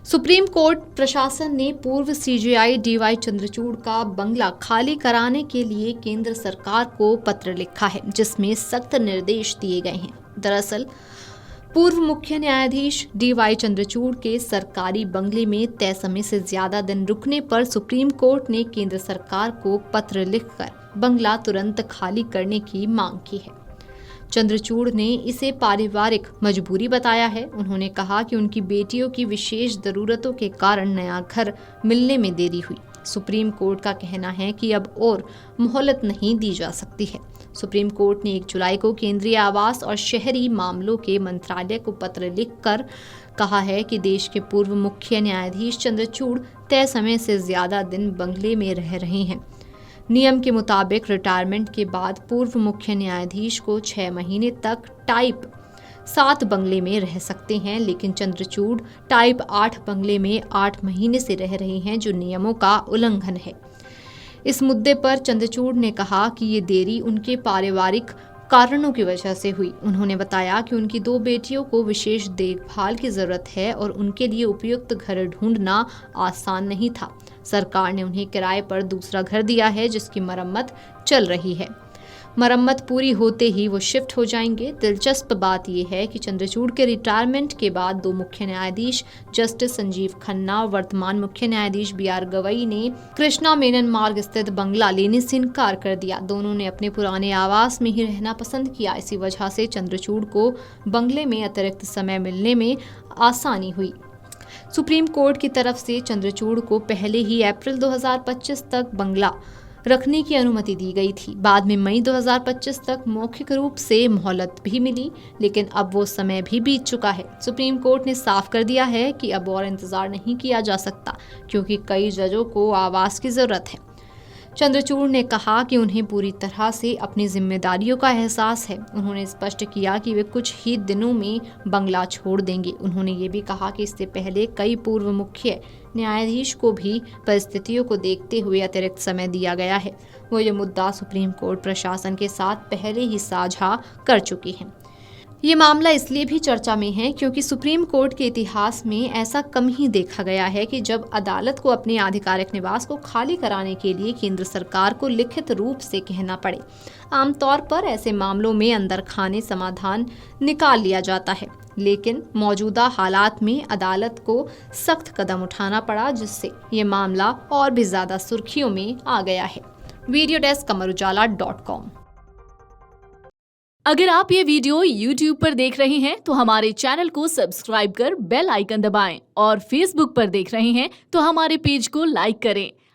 Supreme court प्रशासन ने पूर्व सीजेआई डीवाई चंद्रचूड़ का बंगला खाली कराने के लिए केंद्र सरकार को पत्र लिखा है, जिसमें सख्त निर्देश दिए गए हैं। दरअसल पूर्व मुख्य न्यायाधीश डीवाई चंद्रचूड़ के सरकारी बंगले में तय समय से ज्यादा दिन रुकने पर सुप्रीम कोर्ट ने केंद्र सरकार को पत्र लिखकर बंगला तुरंत खाली करने की मांग की है। चंद्रचूड़ ने इसे पारिवारिक मजबूरी बताया है। उन्होंने कहा कि उनकी बेटियों की विशेष जरूरतों के कारण नया घर मिलने में देरी हुई। सुप्रीम कोर्ट का कहना है कि अब और मोहलत नहीं दी जा सकती है। सुप्रीम कोर्ट ने 1 जुलाई को केंद्रीय आवास और शहरी मामलों के मंत्रालय को पत्र लिखकर कहा है कि देश के पूर्व मुख्य न्यायाधीश चंद्रचूड़ तय समय से ज्यादा दिन बंगले में रह रहे हैं। नियम के मुताबिक रिटायरमेंट के बाद पूर्व मुख्य न्यायाधीश को 6 महीने तक टाइप 7 बंगले में रह सकते हैं, लेकिन चंद्रचूड़ टाइप 8 बंगले में 8 महीने से रह रहे हैं, जो नियमों का उल्लंघन है। इस मुद्दे पर चंद्रचूड़ ने कहा कि ये देरी उनके पारिवारिक कारणों की वजह से हुई। उन्होंने बताया कि उनकी 2 बेटियों को विशेष देखभाल की जरूरत है और उनके लिए उपयुक्त घर ढूंढना आसान नहीं था। सरकार ने उन्हें किराए पर दूसरा घर दिया है, जिसकी मरम्मत चल रही है। मरम्मत पूरी होते ही वो शिफ्ट हो जाएंगे। दिलचस्प बात यह है कि चंद्रचूड़ के रिटायरमेंट के बाद 2 मुख्य न्यायाधीश जस्टिस संजीव खन्ना और वर्तमान मुख्य न्यायाधीश BR गवई ने कृष्णा मेनन मार्ग स्थित बंगला लेने से इनकार कर दिया। दोनों ने अपने पुराने आवास में ही रहना पसंद किया। इसी वजह से चंद्रचूड़ को बंगले में अतिरिक्त समय मिलने में आसानी हुई। सुप्रीम कोर्ट की तरफ से चंद्रचूड़ को पहले ही अप्रैल 2025 तक बंगला रखने की अनुमति दी गई थी। बाद में मई 2025 तक मौखिक रूप से मोहलत भी मिली, लेकिन अब वो समय भी बीत चुका है। सुप्रीम कोर्ट ने साफ कर दिया है कि अब और इंतजार नहीं किया जा सकता, क्योंकि कई जजों को आवास की जरूरत है। चंद्रचूड़ ने कहा कि उन्हें पूरी तरह से अपनी जिम्मेदारियों का एहसास है। उन्होंने स्पष्ट किया कि वे कुछ ही दिनों में बंगला छोड़ देंगे। उन्होंने ये भी कहा कि इससे पहले कई पूर्व मुख्य न्यायाधीश को भी परिस्थितियों को देखते हुए अतिरिक्त समय दिया गया है। वो ये मुद्दा सुप्रीम कोर्ट प्रशासन के साथ पहले ही साझा कर चुकी हैं। ये मामला इसलिए भी चर्चा में है क्योंकि सुप्रीम कोर्ट के इतिहास में ऐसा कम ही देखा गया है कि जब अदालत को अपने आधिकारिक निवास को खाली कराने के लिए केंद्र सरकार को लिखित रूप से कहना पड़े। आमतौर पर ऐसे मामलों में अंदर खाने समाधान निकाल लिया जाता है, लेकिन मौजूदा हालात में अदालत को सख्त कदम उठाना पड़ा, जिससे ये मामला और भी ज्यादा सुर्खियों में आ गया है। Video desk amarujala.com। अगर आप ये वीडियो YouTube पर देख रहे हैं तो हमारे चैनल को सब्सक्राइब कर बेल आइकन दबाएं और Facebook पर देख रहे हैं तो हमारे पेज को लाइक करें।